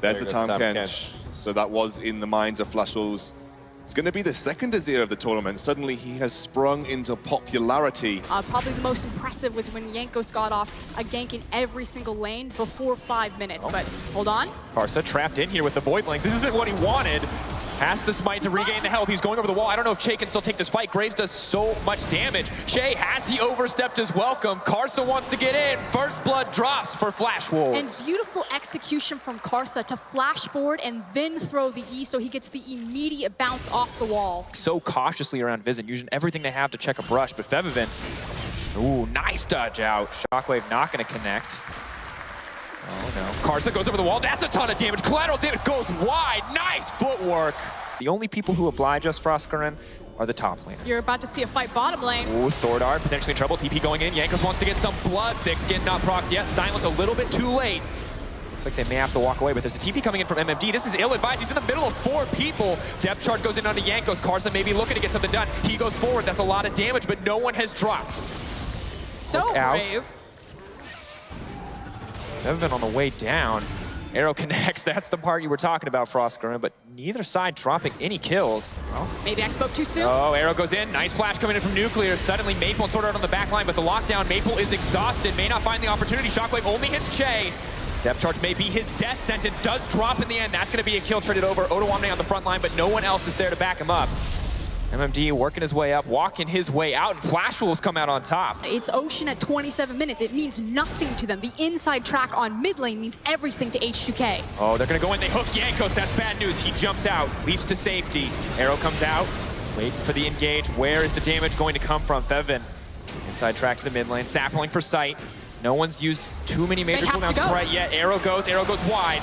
There's the Town Kench. So that was in the minds of Flash Wolves. It's going to be the second Azir of the tournament. Suddenly he has sprung into popularity. Probably the most impressive was when Jankos got off a gank in every single lane before 5 minutes. But hold on. Karsa trapped in here with the Void Links. This isn't what he wanted. Has the smite to regain the health. He's going over the wall. I don't know if Che can still take this fight. Graves does so much damage. Che has he overstepped his welcome. Karsa wants to get in. First blood drops for Flash Wolves. And beautiful execution from Karsa to flash forward and then throw the E so he gets the immediate bounce off the wall. So cautiously around Vision, using everything they have to check a brush, but Fevivin, ooh, nice dodge out. Shockwave not going to connect. Oh no. Karsa goes over the wall. That's a ton of damage. Collateral damage goes wide. Nice footwork. The only people who oblige us, Froskarin, are the top laners. You're about to see a fight bottom lane. Ooh, Sword Art potentially in trouble. TP going in. Jankos wants to get some blood fixed. Getting not procced yet. Silence a little bit too late. Looks like they may have to walk away, but there's a TP coming in from MMD. This is ill-advised. He's in the middle of 4 people. Depth charge goes in onto Jankos. Karsa may be looking to get something done. He goes forward. That's a lot of damage, but no one has dropped. So brave. They've been on the way down. Arrow connects. That's the part you were talking about, Froskarin, but neither side dropping any kills. Oh, maybe I spoke too soon. Oh, Arrow goes in. Nice flash coming in from Nuclear. Suddenly, Maple and Sword Art on the back line, but the lockdown, Maple is exhausted. May not find the opportunity. Shockwave only hits Che. Depth charge may be his death sentence. Does drop in the end. That's going to be a kill traded over. Odoamne on the front line, but no one else is there to back him up. MMD working his way up, walking his way out, and Flash Wolves come out on top. It's Ocean at 27 minutes. It means nothing to them. The inside track on mid lane means everything to H2K. Oh, they're gonna go in, they hook Jankos, that's bad news. He jumps out, leaps to safety. Arrow comes out, waiting for the engage. Where is the damage going to come from? Fevin, inside track to the mid lane, sapling for sight. No one's used too many major cooldowns right yet. Arrow goes wide.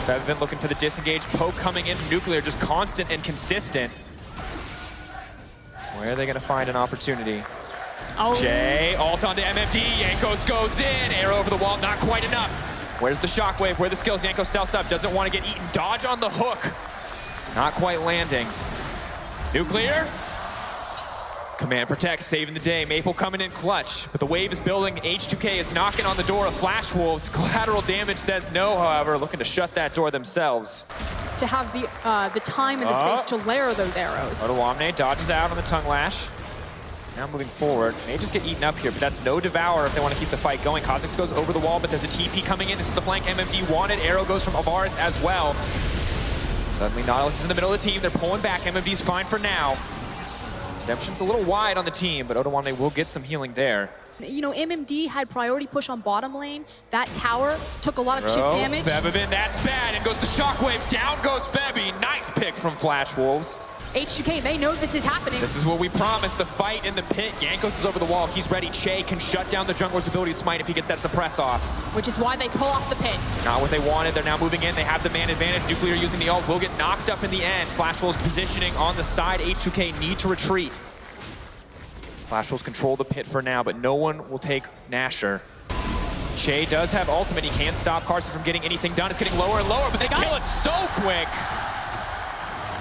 Fevin looking for the disengage. Poke coming in from Nuclear, just constant and consistent. Where are they going to find an opportunity? Oh. Che, ult onto MMD. Jankos goes in. Arrow over the wall, not quite enough. Where's the shockwave? Where are the skills? Jankos stealths up, doesn't want to get eaten. Dodge on the hook. Not quite landing. Nuclear. Command protect, saving the day. Maple coming in clutch, but the wave is building. H2K is knocking on the door of Flash Wolves. Collateral damage says no, however, looking to shut that door themselves. To have the time and the space to layer those arrows. Odoamne dodges out on the tongue lash. Now moving forward, may just get eaten up here, but that's no Devour if they want to keep the fight going. Kha'Zix goes over the wall, but there's a TP coming in. This is the flank MMD wanted. Arrow goes from Avaris as well. Suddenly Nautilus is in the middle of the team. They're pulling back. MMD's fine for now. Redemption's a little wide on the team, but Odoamne will get some healing there. You know, MMD had priority push on bottom lane. That tower took a lot of chip damage. Fevivin, that's bad, and goes the shockwave. Down goes Febby. Nice pick from Flash Wolves. H2K, they know this is happening. This is what we promised, the fight in the pit. Jankos is over the wall. He's ready. Che can shut down the jungler's ability to smite if he gets that suppress off. Which is why they pull off the pit. Not what they wanted. They're now moving in. They have the man advantage. Nuclear using the ult will get knocked up in the end. Flash Wolves positioning on the side. H2K need to retreat. Flash Wolves control the pit for now, but no one will take Nasher. Che does have ultimate. He can't stop Karsa from getting anything done. It's getting lower and lower, but they kill it so quick.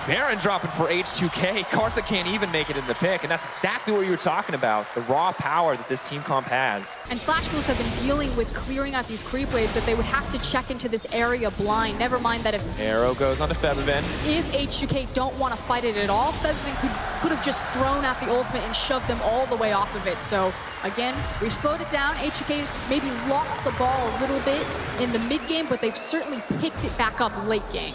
Baron dropping for H2K. Karsa can't even make it in the pick, and that's exactly what you were talking about, the raw power that this team comp has. And Flash Wolves have been dealing with clearing out these creep waves that they would have to check into this area blind. Never mind that if... Arrow goes onto Fevivin. If H2K don't want to fight it at all, Fevivin could have just thrown out the ultimate and shoved them all the way off of it. So, again, we've slowed it down. H2K maybe lost the ball a little bit in the mid game, but they've certainly picked it back up late game.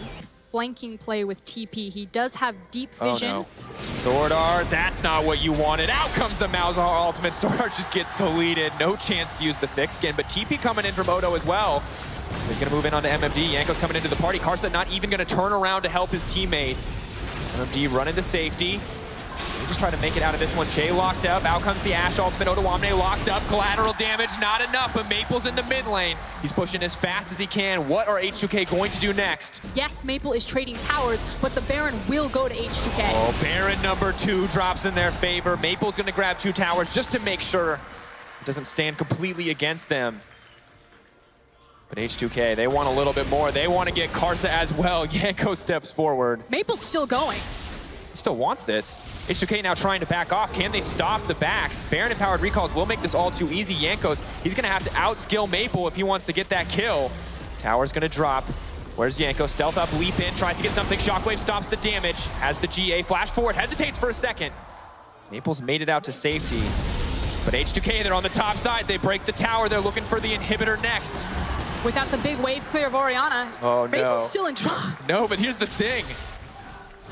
Flanking play with TP. He does have deep vision. Oh, no. Sword Art, that's not what you wanted. Out comes the Malzahar ultimate. Sword Art just gets deleted. No chance to use the thick skin, but TP coming in from Odo as well. He's gonna move in onto MMD. Jankos coming into the party. Karsa not even gonna turn around to help his teammate. MMD running to safety. They just try to make it out of this one. Che locked up. Out comes the Ashe ultimate. Odoamne locked up. Collateral damage, not enough, but Maple's in the mid lane. He's pushing as fast as he can. What are H2K going to do next? Yes, Maple is trading towers, but the Baron will go to H2K. Oh, Baron number 2 drops in their favor. Maple's going to grab 2 towers just to make sure it doesn't stand completely against them. But H2K, they want a little bit more. They want to get Karsa as well. Jankos steps forward. Maple's still going. He still wants this. H2K now trying to back off. Can they stop the backs? Baron-empowered recalls will make this all too easy. Jankos, he's going to have to outskill Maple if he wants to get that kill. Tower's going to drop. Where's Yanko? Stealth up, leap in, tries to get something. Shockwave stops the damage. Has the GA, flash forward, hesitates for a second. Maple's made it out to safety. But H2K, they're on the top side. They break the tower. They're looking for the inhibitor next. Without the big wave clear of Orianna, Oh, no. Maple's still in trouble. No, but here's the thing.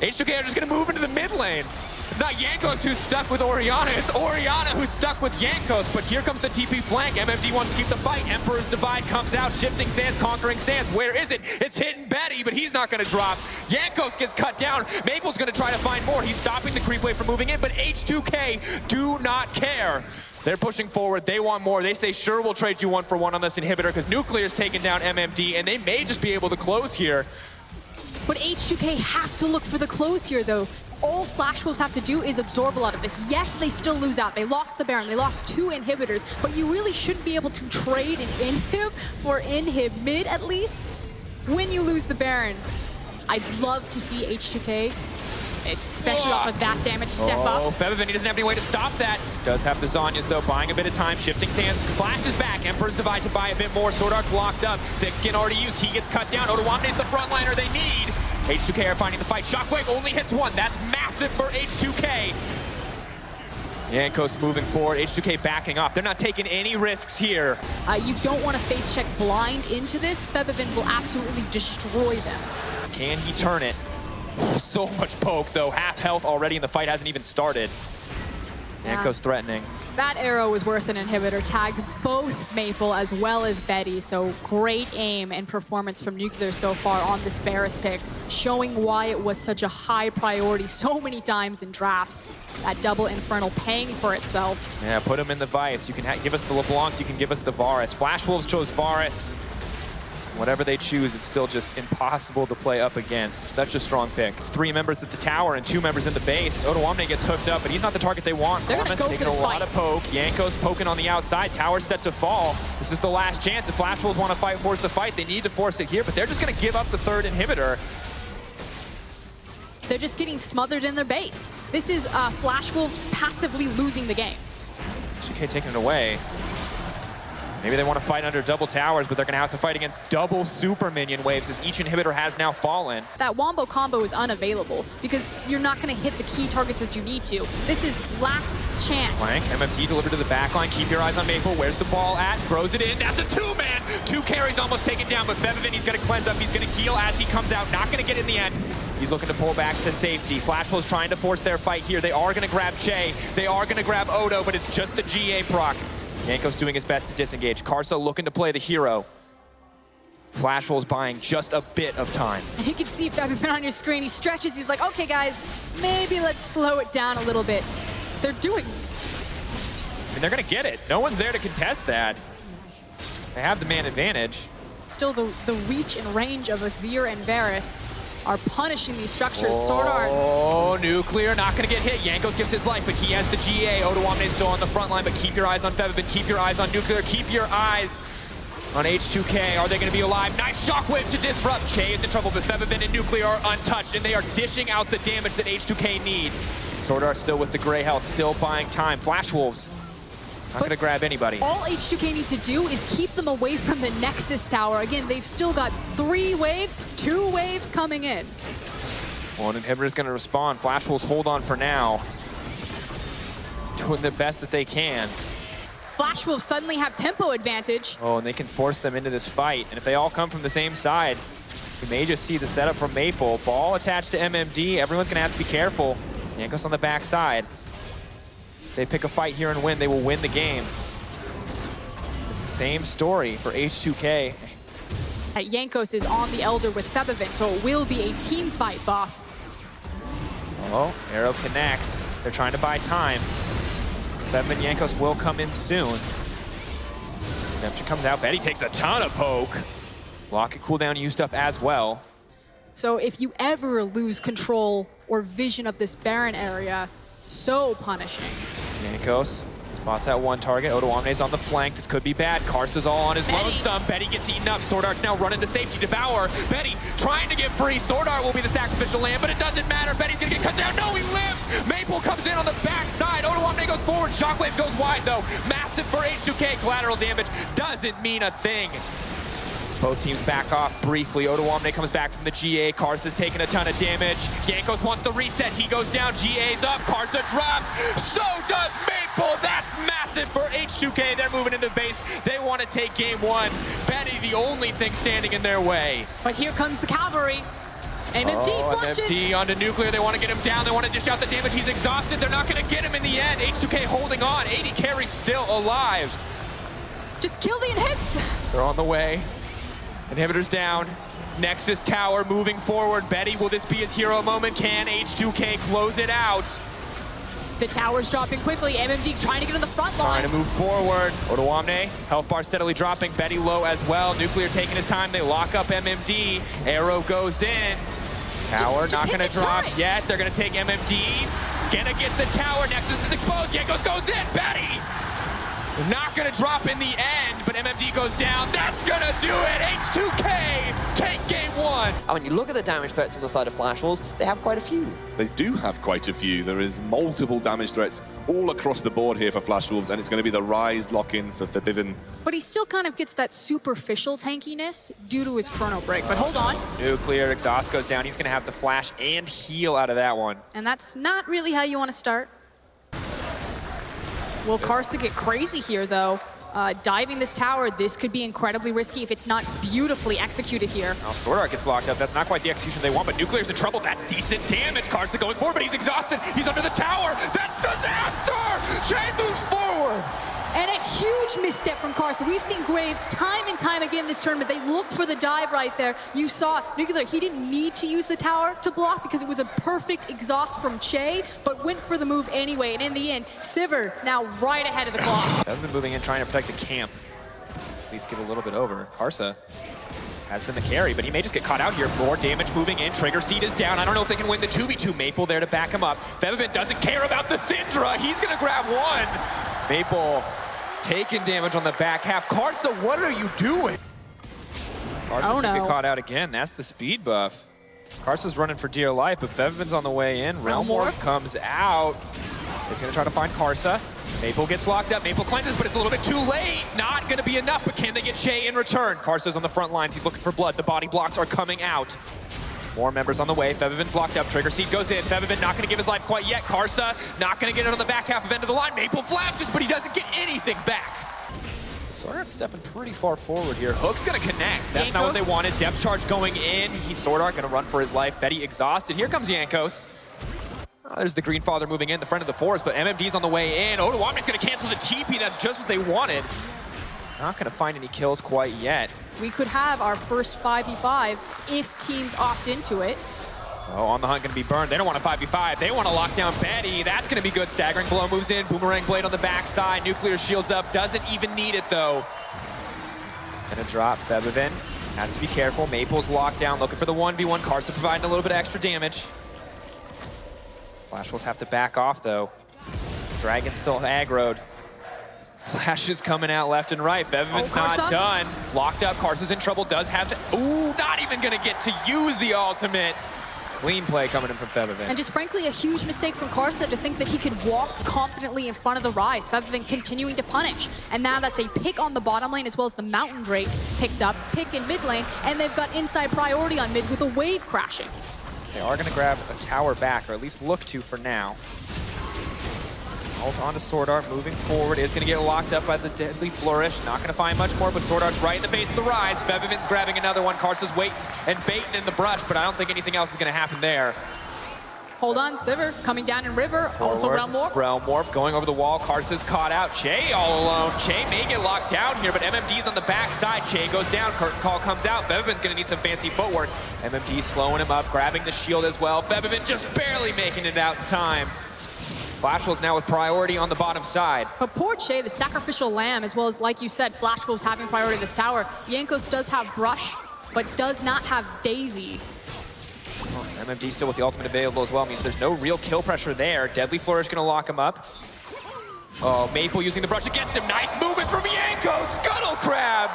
H2K are just going to move into the mid lane. It's not Yankos who's stuck with Orianna. It's Orianna who's stuck with Yankos. But here comes the TP flank. MMD wants to keep the fight. Emperor's Divide comes out. Shifting Sands, conquering Sands. Where is it? It's hitting Betty, but he's not going to drop. Yankos gets cut down. Maple's going to try to find more. He's stopping the creep wave from moving in, but H2K do not care. They're pushing forward. They want more. They say, sure, we'll trade you 1-for-1 on this inhibitor because Nuclear's taking down MMD, and they may just be able to close here. But H2K have to look for the close here, though. All Flash Wolves have to do is absorb a lot of this. Yes, they still lose out. They lost the Baron. They lost 2 inhibitors. But you really shouldn't be able to trade an inhib for inhib mid, at least, when you lose the Baron. I'd love to see H2K, especially off of that damage, step up. Oh, Febiven, he doesn't have any way to stop that. Does have the Zhonya's, though, buying a bit of time. Shifting Sands, flashes back. Emperor's Divide to buy a bit more. Sword Art's locked up. Thick Skin already used. He gets cut down. Odoamne's the frontliner they need. H2K are finding the fight. Shockwave only hits 1. That's massive for H2K. Yankos moving forward. H2K backing off. They're not taking any risks here. You don't want to face check blind into this. Febiven will absolutely destroy them. Can he turn it? So much poke, though. Half health already, and the fight hasn't even started. Yankos threatening. That arrow was worth an inhibitor. Tagged both Maple as well as Betty, so great aim and performance from Nuclear so far on this Varus pick, showing why it was such a high priority so many times in drafts. That double Infernal paying for itself. Yeah, put him in the Vice. You can give us the LeBlanc, you can give us the Varus. Flash Wolves chose Varus. Whatever they choose, it's still just impossible to play up against. Such a strong pick. It's 3 members at the tower and 2 members in the base. Odoamne gets hooked up, but he's not the target they want. They're gonna go taking for this a lot fight. of poke. Yankos poking on the outside. Tower set to fall. This is the last chance. If Flash Wolves want to force a fight, they need to force it here, but they're just gonna give up the 3rd inhibitor. They're just getting smothered in their base. This is Flash Wolves passively losing the game. H2K taking it away. Maybe they want to fight under double towers, but they're going to have to fight against double super minion waves as each inhibitor has now fallen. That Wombo combo is unavailable because you're not going to hit the key targets that you need to. This is last chance. Flank, MMD delivered to the backline. Keep your eyes on Maple. Where's the ball at? Throws it in. That's a 2-man. 2 carries almost taken down, but Febiven, he's going to cleanse up. He's going to heal as he comes out. Not going to get in the end. He's looking to pull back to safety. Flash Wolves trying to force their fight here. They are going to grab Che. They are going to grab Odo, but it's just a GA proc. Yanko's doing his best to disengage. Karsa looking to play the hero. Flash Wolves buying just a bit of time. And you can see Febiven on your screen. He stretches. He's like, okay, guys, maybe let's slow it down a little bit. They're doing. I mean, they're going to get it. No one's there to contest that. They have the man advantage. Still, the reach and range of Azir and Varus are punishing these structures. Sword Art. Oh, Nuclear not going to get hit. Yankos gives his life, but he has the GA. Odoamne still on the front line, but keep your eyes on Febiven. Keep your eyes on Nuclear. Keep your eyes on H2K. Are they going to be alive? Nice shockwave to disrupt. Che is in trouble, but Febiven and Nuclear are untouched, and they are dishing out the damage that H2K need. Sword Art still with the gray health, still buying time. Flash Wolves not going to grab anybody. All H2K need to do is keep them away from the Nexus Tower. Again, they've still got 3 waves, 2 waves coming in. One inhibitor's going to respond. Flash Wolves hold on for now. Doing the best that they can. Flash Wolves suddenly have tempo advantage. Oh, and they can force them into this fight. And if they all come from the same side, we may just see the setup from Maple. Ball attached to MMD. Everyone's going to have to be careful. Yankos on the backside. If they pick a fight here and win, they will win the game. It's the same story for H2K. Yankos is on the Elder with Febiven, so it will be a team fight buff. Oh, arrow connects. They're trying to buy time. Febiven Yankos will come in soon. Redemption comes out. Betty takes a ton of poke. Lock and cooldown used up as well. So if you ever lose control or vision of this Baron area, so punishing. Yankos spots that one target. Odoamne's on the flank. This could be bad. Karsa's all on his lone stump. Betty gets eaten up. Sword Art's now running to safety. Devour. Betty trying to get free. Sword Art will be the sacrificial lamb, but it doesn't matter. Betty's gonna get cut down. No, he lives! Maple comes in on the backside. Odoamne goes forward. Shockwave goes wide though. Massive for H2K. Collateral damage doesn't mean a thing. Both teams back off briefly. Odoamne comes back from the GA. Karsa's taking a ton of damage. Jankos wants the reset. He goes down. GA's up. Karsa drops. So does Maple. That's massive for H2K. They're moving into base. They want to take game one. Betty, the only thing standing in their way. But here comes the cavalry. MMD flushes. MMD onto Nuclear. They want to get him down. They want to dish out the damage. He's exhausted. They're not going to get him in the end. H2K holding on. 80 carry still alive. Just kill the inhibs. They're on the way. Inhibitors down. Nexus Tower moving forward. Betty, will this be his hero moment? Can H2K close it out? The tower's dropping quickly. MMD trying to get on the front line. Trying to move forward. Odoamne, health bar steadily dropping. Betty low as well. Nuclear taking his time. They lock up MMD. Arrow goes in. Tower not going to drop yet. They're going to take MMD. Gonna get the tower. Nexus is exposed. Jankos goes in. Betty! Not going to drop in the end, but MMD goes down. That's going to do it. H2K take game one. I mean, you look at the damage threats on the side of Flash Wolves, they have quite a few. They do have quite a few. There is multiple damage threats all across the board here for Flash Wolves, and it's going to be the Rise lock-in for Bivin. But he still kind of gets that superficial tankiness due to his chrono break. But hold on. Nuclear exhaust goes down. He's going to have to flash and heal out of that one. And that's not really how you want to start. Will Karsa get crazy here, though? Diving this tower, this could be incredibly risky if it's not beautifully executed here. Now Sword Art gets locked up. That's not quite the execution they want, but Nuclear's in trouble. That's decent damage. Karsa going forward, but he's exhausted. He's under the tower. That's disaster! Chain moves forward. And a huge misstep from Karsa. We've seen Graves time and time again this tournament. They look for the dive right there. You saw Nuclear, he didn't need to use the tower to block because it was a perfect exhaust from Che, but went for the move anyway. And in the end, Sivir now right ahead of the clock. Hasn't been moving in, trying to protect the camp. At least give a little bit over. Karsa has been the carry, but he may just get caught out here. More damage moving in. Trigger Seed is down. I don't know if they can win the 2v2. Maple there to back him up. Bevivin doesn't care about the Syndra. He's going to grab one. Maple taking damage on the back half. Karsa, what are you doing? Karsa could get caught out again. That's the speed buff. Karsa's running for dear life, but Bevivin's on the way in. Realm Warp comes out. He's going to try to find Karsa. Maple gets locked up. Maple cleanses, but it's a little bit too late. Not going to be enough, but can they get Che in return? Karsa's on the front lines. He's looking for blood. The body blocks are coming out. More members on the way. Bevivin's locked up. Trigger Seed goes in. Bevivin not going to give his life quite yet. Karsa not going to get it on the back half of end of the line. Maple flashes, but he doesn't get anything back. Sword Art stepping pretty far forward here. Hook's going to connect. That's not what they wanted. Depth charge going in. He's Sword Art going to run for his life. Betty exhausted. Here comes Jankos. Oh, there's the Green Father moving in the front of the forest, but MMD's on the way in. Odoamne's going to cancel the TP. That's just what they wanted. Not going to find any kills quite yet. We could have our first 5v5 if teams opt into it. Oh, On the Hunt going to be burned. They don't want a 5v5. They want to lock down Betty. That's going to be good. Staggering Blow moves in. Boomerang Blade on the backside. Nuclear shields up. Doesn't even need it, though. Going to drop Bevivin. Has to be careful. Maple's locked down. Looking for the 1v1. Karsa providing a little bit of extra damage. Flash Wolves have to back off, though. Dragon still aggroed. Flash is coming out left and right. Bevivin's not done. Locked up. Karsa's in trouble. Does have to... Ooh, not even going to get to use the ultimate. Clean play coming in from Bevivin. And just frankly, a huge mistake from Karsa to think that he could walk confidently in front of the Rise. Bevivin continuing to punish. And now that's a pick on the bottom lane as well as the Mountain Drake picked up. Pick in mid lane. And they've got inside priority on mid with a wave crashing. They are going to grab a tower back, or at least look to for now. Ult onto Sword Art, moving forward, is going to get locked up by the Deadly Flourish. Not going to find much more, but Sword Art's right in the face of the Rise. Bevivin's grabbing another one. Karsa's waiting and baiting in the brush, but I don't think anything else is going to happen there. Hold on, Sivir coming down in River. Forward. Also Realm Warp. Realm Warp going over the wall. Karsa's caught out. Che all alone. Che may get locked down here, but MMD's on the backside. Che goes down. Curtain Call comes out. Bevivin's going to need some fancy footwork. MMD slowing him up, grabbing the shield as well. Bevivin just barely making it out in time. Flash Wolves now with priority on the bottom side. But poor Che, the sacrificial lamb, as well as, like you said, Flash Wolves having priority this tower. Jankos does have Brush, but does not have Daisy. Well, MMD still with the ultimate available as well. Means there's no real kill pressure there. Deadly Flourish going to lock him up. Oh, Maple using the brush against him. Nice movement from Jankos. Scuttle Crab.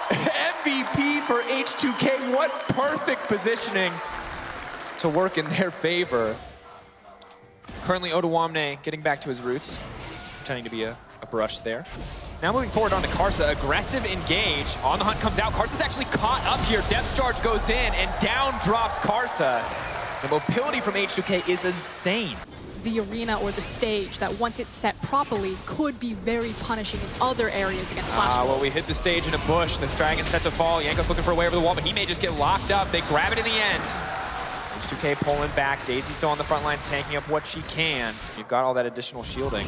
MVP for H2K. What perfect positioning to work in their favor. Currently, Odoamne getting back to his roots, pretending to be a brush there. Now moving forward on to Karsa, aggressive engage. On the hunt comes out. Karsa's actually caught up here. Depth charge goes in and down drops Karsa. The mobility from H2K is insane. The arena or the stage that once it's set properly could be very punishing in other areas against Flash Wolves. Well, we hit the stage in a bush. The dragon's set to fall. Jankos looking for a way over the wall, but he may just get locked up. They grab it in the end. H2K pulling back. Daisy still on the front lines, tanking up what she can. You've got all that additional shielding.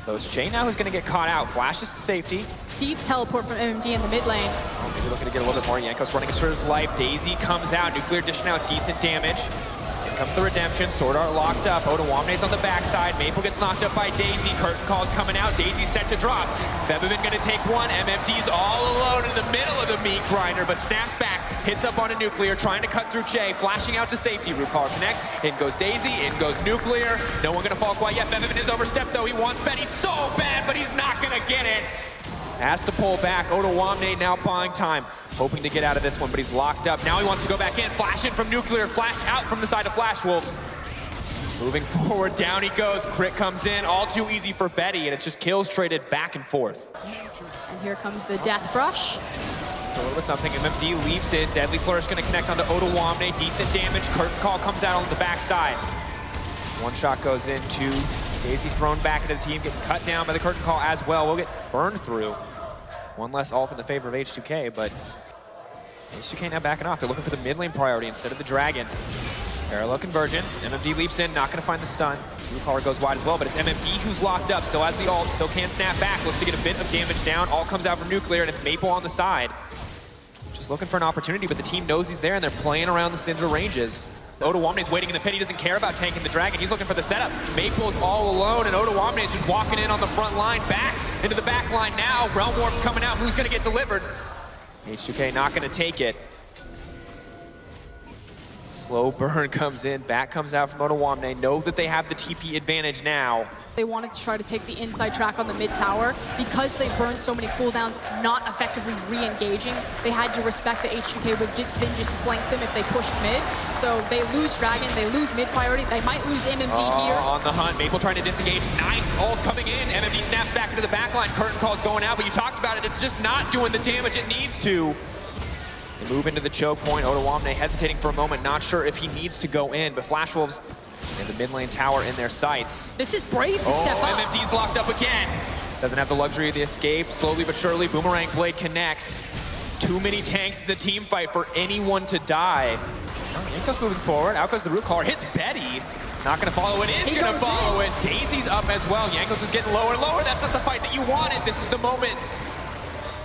Those Jay now who's going to get caught out. Flashes to safety. Deep teleport from MMD in the mid lane. Oh, maybe looking to get a little bit more. Jankos running for his life. Daisy comes out. Nuclear dishing out decent damage. Here comes the redemption. Sword Art locked up. Odoamne's on the backside. Maple gets knocked up by Daisy. Curtain Call's coming out. Daisy's set to drop. Febvin going to take one. MMD's all alone in the middle of the meat grinder, but snaps back. Hits up on a Nuclear, trying to cut through Jay. Flashing out to safety. Rukar connects. In goes Daisy. In goes Nuclear. No one going to fall quite yet. Febvin is overstepped, though. He wants Betty so bad, but he's not going to get it. Has to pull back. Odoamne now buying time. Hoping to get out of this one, but he's locked up. Now he wants to go back in. Flash in from Nuclear. Flash out from the side of Flash Wolves. Moving forward, down he goes. Crit comes in. All too easy for Betty, and it's just kills traded back and forth. And here comes the Death Brush. A little bit something. MMD leaps in. Deadly Flourish going to connect onto Odoamne. Decent damage. Curtain Call comes out on the backside. One shot goes into Daisy, thrown back into the team, getting cut down by the Curtain Call as well. We'll get burned through. One less ult in the favor of H2K, but H2K now backing off. They're looking for the mid lane priority instead of the dragon. Parallel convergence. MMD leaps in, not going to find the stun. Blue Collar goes wide as well, but it's MMD who's locked up. Still has the ult, still can't snap back. Looks to get a bit of damage down. All comes out from Nuclear, and it's Maple on the side. Just looking for an opportunity, but the team knows he's there, and they're playing around the Syndra ranges. Odoamne's waiting in the pit. He doesn't care about tanking the dragon. He's looking for the setup. Maple's all alone, and Odoamne's just walking in on the front line, back into the back line now. Realm Warp's coming out. Who's going to get delivered? H2K not going to take it. Slow burn comes in. Back comes out from Odoamne. Know that they have the TP advantage now. They wanted to try to take the inside track on the mid tower. Because they burned so many cooldowns, not effectively re-engaging, they had to respect that H2K would then just flank them if they pushed mid. So they lose Dragon, they lose mid priority, they might lose MMD here. On the hunt, Maple trying to disengage. Nice ult coming in. MMD snaps back into the backline. Curtain Call's going out, but you talked about it. It's just not doing the damage it needs to. They move into the choke point. Odoamne hesitating for a moment, not sure if he needs to go in, but Flash Wolves in the mid lane tower in their sights. This is brave to step up. MMD's locked up again. Doesn't have the luxury of the escape. Slowly but surely, Boomerang Blade connects. Too many tanks in the team fight for anyone to die. Jankos moving forward. Out goes the root caller. Hits Betty. Not going to follow it. Is going to follow it. Daisy's up as well. Jankos is getting lower and lower. That's not the fight that you wanted. This is the moment.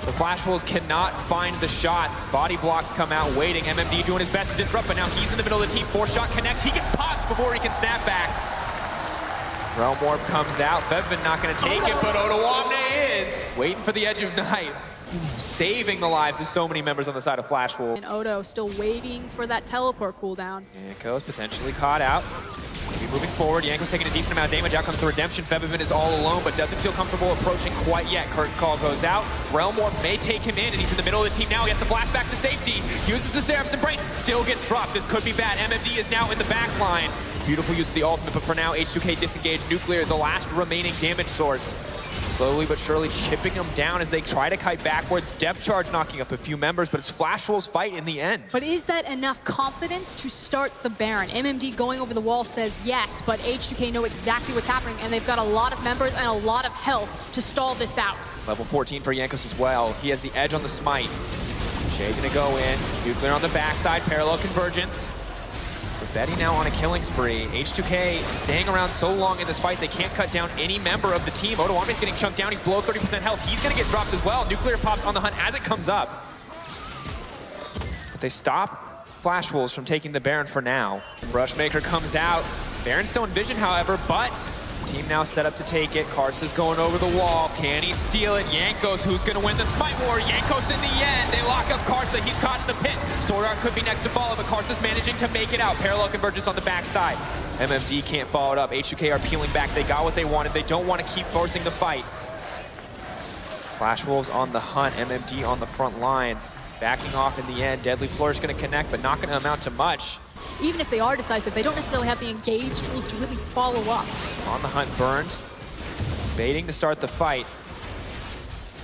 The Flash Wolves cannot find the shots. Body blocks come out waiting. MMD doing his best to disrupt, but now he's in the middle of the team. 4-shot connects. He gets popped before he can snap back. Realm Warp comes out. Febvin not going to take it, but Odoamne is waiting for the edge of night. Saving the lives of so many members on the side of Flash Wolf. And Odo still waiting for that teleport cooldown. Jankos potentially caught out. Maybe moving forward. Jankos taking a decent amount of damage. Out comes the redemption. Febvin is all alone, but doesn't feel comfortable approaching quite yet. Curtain Call goes out. Realm Warp may take him in, and he's in the middle of the team now. He has to flash back to safety. Uses the Seraph's Embrace. Still gets dropped. This could be bad. MMD is now in the back line. Beautiful use of the ultimate, but for now, H2K disengaged. Nuclear, the last remaining damage source. Slowly but surely chipping them down as they try to kite backwards. Depth charge knocking up a few members, but it's Flash Wolves' fight in the end. But is that enough confidence to start the Baron? MMD going over the wall says yes, but H2K know exactly what's happening, and they've got a lot of members and a lot of health to stall this out. Level 14 for Jankos as well. He has the edge on the smite. Shay's gonna go in. Nuclear on the backside, parallel convergence. Betty now on a killing spree. H2K staying around so long in this fight, they can't cut down any member of the team. Odoamne's getting chunked down. He's below 30% health. He's going to get dropped as well. Nuclear pops on the hunt as it comes up. But they stop Flash Wolves from taking the Baron for now. Brushmaker comes out. Baron's still in vision, however, but team now set up to take it. Karsa's going over the wall. Can he steal it? Jankos, who's going to win the Smite War? Jankos in the end. They lock up Karsa. He's caught in the pit. Sword Art could be next to follow, but Karsa's managing to make it out. Parallel convergence on the backside. MMD can't follow it up. H2K are peeling back. They got what they wanted. They don't want to keep forcing the fight. Flash Wolves on the hunt. MMD on the front lines. Backing off in the end. Deadly Flourish going to connect, but not going to amount to much. Even if they are decisive, they don't necessarily have the engage tools to really follow up. On the hunt, burned. Baiting to start the fight.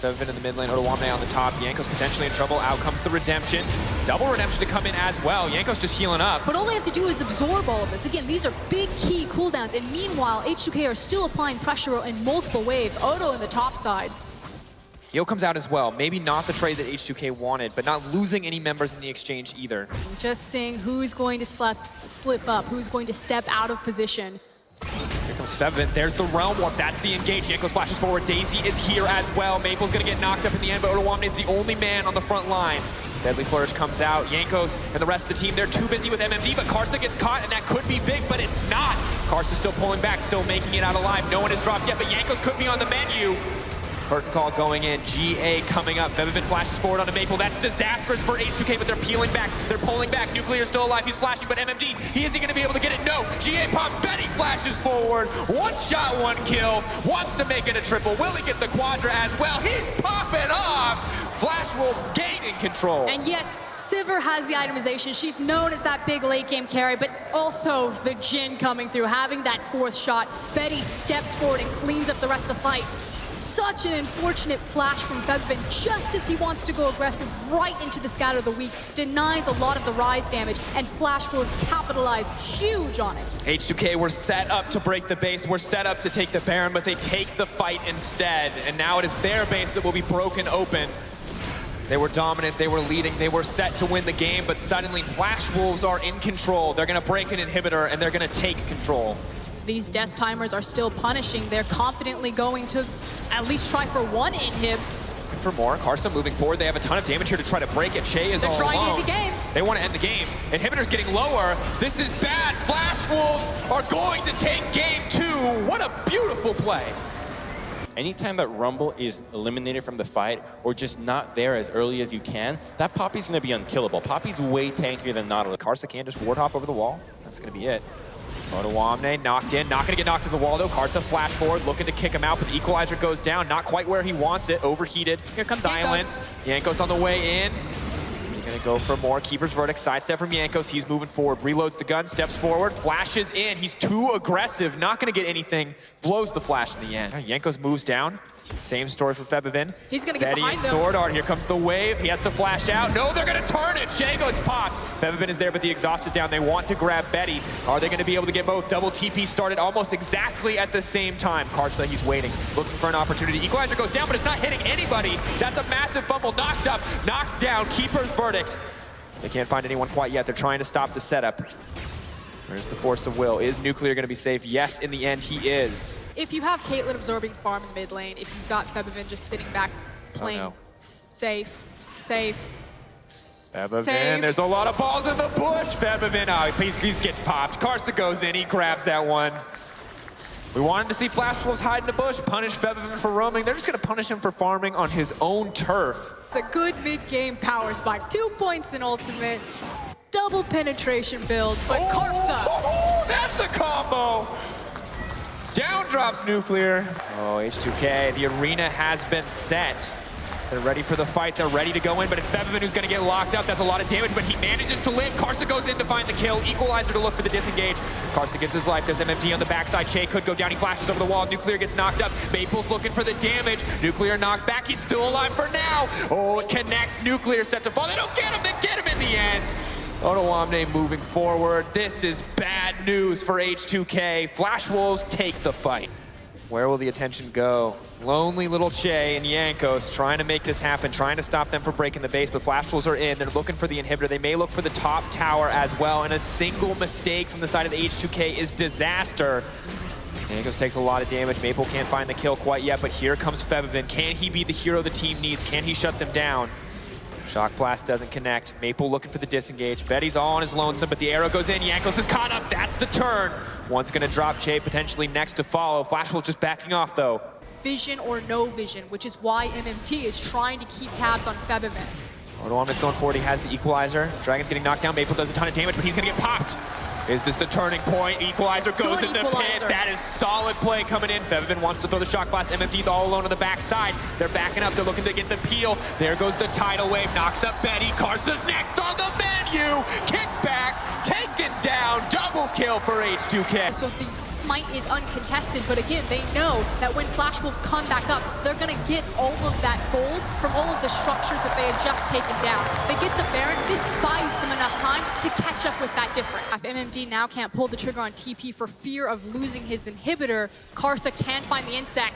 Febbin in the mid lane, Otoame on the top. Jankos potentially in trouble. Out comes the redemption. Double redemption to come in as well. Jankos just healing up. But all they have to do is absorb all of this. Again, these are big key cooldowns, and meanwhile, H2K are still applying pressure in multiple waves. Odo in the top side. Heal comes out as well. Maybe not the trade that H2K wanted, but not losing any members in the exchange either. Just seeing who's going to slip up, who's going to step out of position. Here comes Febbin. There's the Realm Warp. That's the engage. Jankos flashes forward. Daisy is here as well. Maple's going to get knocked up in the end, but Otoame is the only man on the front line. Deadly Flourish comes out. Jankos and the rest of the team, they're too busy with MMD, but Karsa gets caught, and that could be big, but it's not. Karsa's still pulling back, still making it out alive. No one has dropped yet, but Jankos could be on the menu. Curtain call going in, GA coming up. Febbin flashes forward onto Maple. That's disastrous for H2K, but they're peeling back. They're pulling back. Nuclear's still alive. He's flashing, but MMD, he isn't going to be able to get it. No, GA pop. Betty flashes forward. One shot, one kill. Wants to make it a triple. Will he get the quadra as well? He's popping off. Flash Wolves gaining control. And yes, Sivir has the itemization. She's known as that big late game carry, but also the Jhin coming through, having that fourth shot. Betty steps forward and cleans up the rest of the fight. Such an unfortunate flash from Febbin, just as he wants to go aggressive right into the Scatter of the Weak, denies a lot of the rise damage, and Flash Wolves capitalize huge on it. H2K were set up to break the base, were set up to take the Baron, but they take the fight instead, and now it is their base that will be broken open. They were dominant, they were leading, they were set to win the game, but suddenly Flash Wolves are in control. They're gonna break an inhibitor, and they're gonna take control. These death timers are still punishing. They're confidently going to at least try for one inhib. For more, Karsa moving forward. They have a ton of damage here to try to break it. Shay is all alone. They're trying to end the game. They want to end the game. Inhibitor's getting lower. This is bad. Flash Wolves are going to take game 2. What a beautiful play. Anytime that Rumble is eliminated from the fight or just not there as early as you can, that Poppy's going to be unkillable. Poppy's way tankier than Nautilus. Karsa can just ward hop over the wall. That's going to be it. Otoame knocked in, not going to get knocked to the wall though. Karsa flash forward, looking to kick him out, but the equalizer goes down, not quite where he wants it, overheated. Here comes Silence. Jankos on the way in. He's going to go for more. Keeper's Verdict, sidestep from Jankos. He's moving forward, reloads the gun, steps forward, flashes in. He's too aggressive, not going to get anything. Blows the flash in the end. Jankos moves down. Same story for Febbin. He's gonna get behind them. Sword Art, here comes the wave. He has to flash out. No, they're gonna turn it. Shago, it's popped. Febbin is there, but the exhaust is down. They want to grab Betty. Are they gonna be able to get both? Double TP started almost exactly at the same time. Karsa, he's waiting, looking for an opportunity. Equalizer goes down, but it's not hitting anybody. That's a massive fumble. Knocked up, knocked down. Keeper's Verdict. They can't find anyone quite yet. They're trying to stop the setup. Where's the force of will? Is Nuclear gonna be safe? Yes, in the end, he is. If you have Caitlyn absorbing farm in mid lane, if you've got Febbin just sitting back playing safe. Febbin, there's a lot of balls in the bush. Febbin, oh, he's getting popped. Karsa goes in, he grabs that one. We wanted to see Flash Wolves hide in the bush, punish Febbin for roaming. They're just gonna punish him for farming on his own turf. It's a good mid-game power spike. 2 points in ultimate, double penetration builds, but Karsa. That's a combo. Down drops Nuclear. Oh, H2K, the arena has been set. They're ready for the fight, they're ready to go in, but it's Febbin who's gonna get locked up. That's a lot of damage, but he manages to live. Karsa goes in to find the kill. Equalizer to look for the disengage. Karsa gives his life, there's MMD on the backside. Shay could go down, he flashes over the wall. Nuclear gets knocked up. Maple's looking for the damage. Nuclear knocked back, he's still alive for now. Oh, it connects. Nuclear set to fall. They don't get him, they get him in the end. Otoame moving forward. This is bad news for H2K. Flash Wolves take the fight. Where will the attention go? Lonely little Che and Jankos trying to make this happen, trying to stop them from breaking the base, but Flash Wolves are in. They're looking for the inhibitor. They may look for the top tower as well, and a single mistake from the side of the H2K is disaster. Jankos takes a lot of damage. Maple can't find the kill quite yet, but here comes Febbin. Can he be the hero the team needs? Can he shut them down? Shock Blast doesn't connect. Maple looking for the disengage. Betty's all on his lonesome, but the arrow goes in. Jankos is caught up. That's the turn. One's gonna drop Che, potentially next to follow. Flash Wolf just backing off though. Vision or no vision, which is why MMT is trying to keep tabs on Febbin. Otoame is going forward. He has the equalizer. Dragon's getting knocked down. Maple does a ton of damage, but he's gonna get popped. Is this the turning point? Equalizer goes in the pit. That is solid play coming in. Febbin wants to throw the shock blast. MMD's all alone on the backside. They're backing up. They're looking to get the peel. There goes the tidal wave. Knocks up Betty. Karsa's next on the menu. Kick back. Taken down. Double kill. kill for H2K. So the smite is uncontested, but again, they know that when Flash Wolves come back up, they're gonna get all of that gold from all of the structures that they had just taken down. They get the Baron, this buys them enough time to catch up with that difference. If MMD now can't pull the trigger on TP for fear of losing his inhibitor, Karsa can find the insect.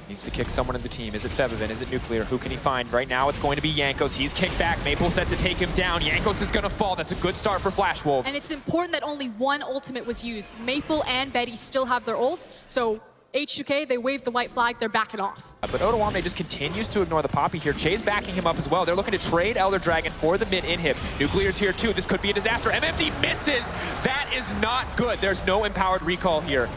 Needs to kick someone in the team. Is it Fevivin? Is it Nuclear? Who can he find? Right now, it's going to be Jankos. He's kicked back. Maple set to take him down. Jankos is going to fall. That's a good start for Flash Wolves. And it's important that only one ultimate was used. Maple and Betty still have their ults, so H2K, they waved the white flag. They're backing off. But Otawame just continues to ignore the Poppy here. Chay's backing him up as well. They're looking to trade Elder Dragon for the mid inhib. Nuclear's here too. This could be a disaster. MMD misses. That is not good. There's no empowered recall here.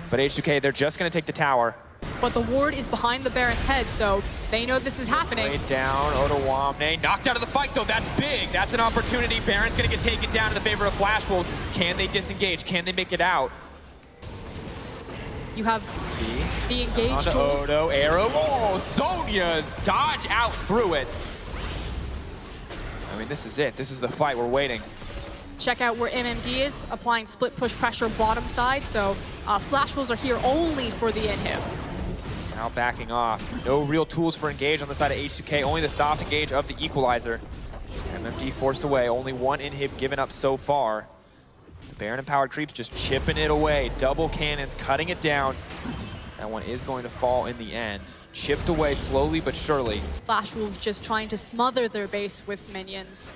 But H2K, they're just going to take the tower. But the ward is behind the Baron's head, so they know this is happening. Laid down, Otawame knocked out of the fight though. That's big. That's an opportunity. Baron's going to get taken down in the favor of Flash Wolves. Can they disengage? Can they make it out? You have the engaged tools. Odo, arrow. Oh, Zonia's dodge out through it. I mean, this is it. This is the fight we're waiting. Check out where MMD is, applying split push pressure bottom side, so Flash Wolves are here only for the inhib. Now backing off. No real tools for engage on the side of H2K, only the soft engage of the equalizer. MMD forced away, only one inhib given up so far. The Baron empowered creeps just chipping it away. Double cannons, cutting it down. That one is going to fall in the end. Chipped away slowly but surely. Flash Wolves just trying to smother their base with minions.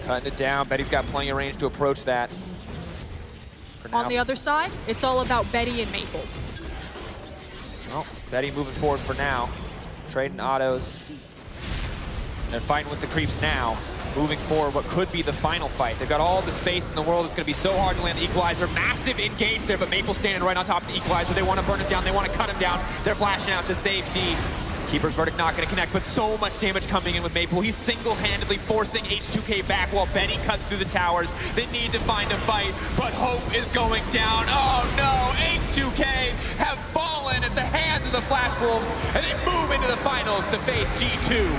Cutting it down. Betty's got plenty of range to approach that. On the other side, it's all about Betty and Maple. Well, Betty moving forward for now. Trading autos. They're fighting with the creeps now. Moving forward, what could be the final fight. They've got all the space in the world. It's going to be so hard to land the equalizer. Massive engage there, but Maple standing right on top of the equalizer. They want to burn it down. They want to cut him down. They're flashing out to safety. Keeper's Verdict not going to connect, but so much damage coming in with Maple. He's single-handedly forcing H2K back while Betty cuts through the towers. They need to find a fight, but hope is going down. Oh no, H2K have fallen at the hands of the Flash Wolves, and they move into the finals to face G2.